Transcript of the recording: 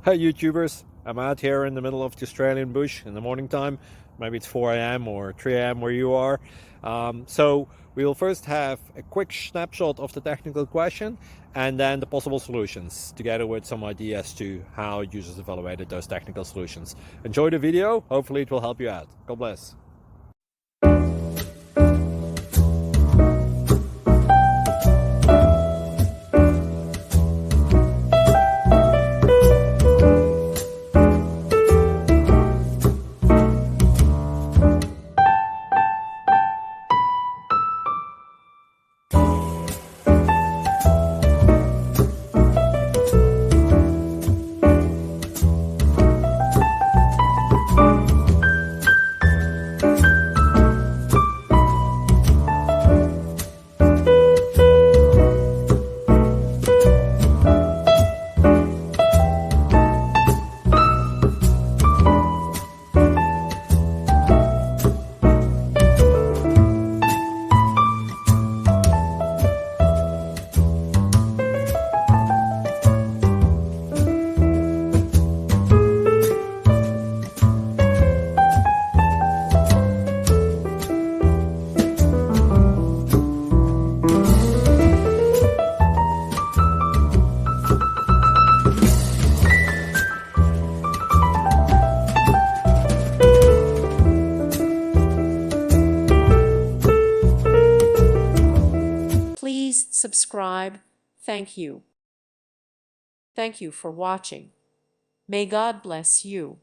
Hey YouTubers, I'm out here in the middle of the Australian bush in the morning time. Maybe it's 4 a.m. or 3 a.m. where you are. So we will first have a quick snapshot of the technical question and then the possible solutions, together with some ideas to how users evaluated those technical solutions. Enjoy the video, hopefully it will help you out. God bless. Please subscribe. Thank you. Thank you for watching. May God bless you.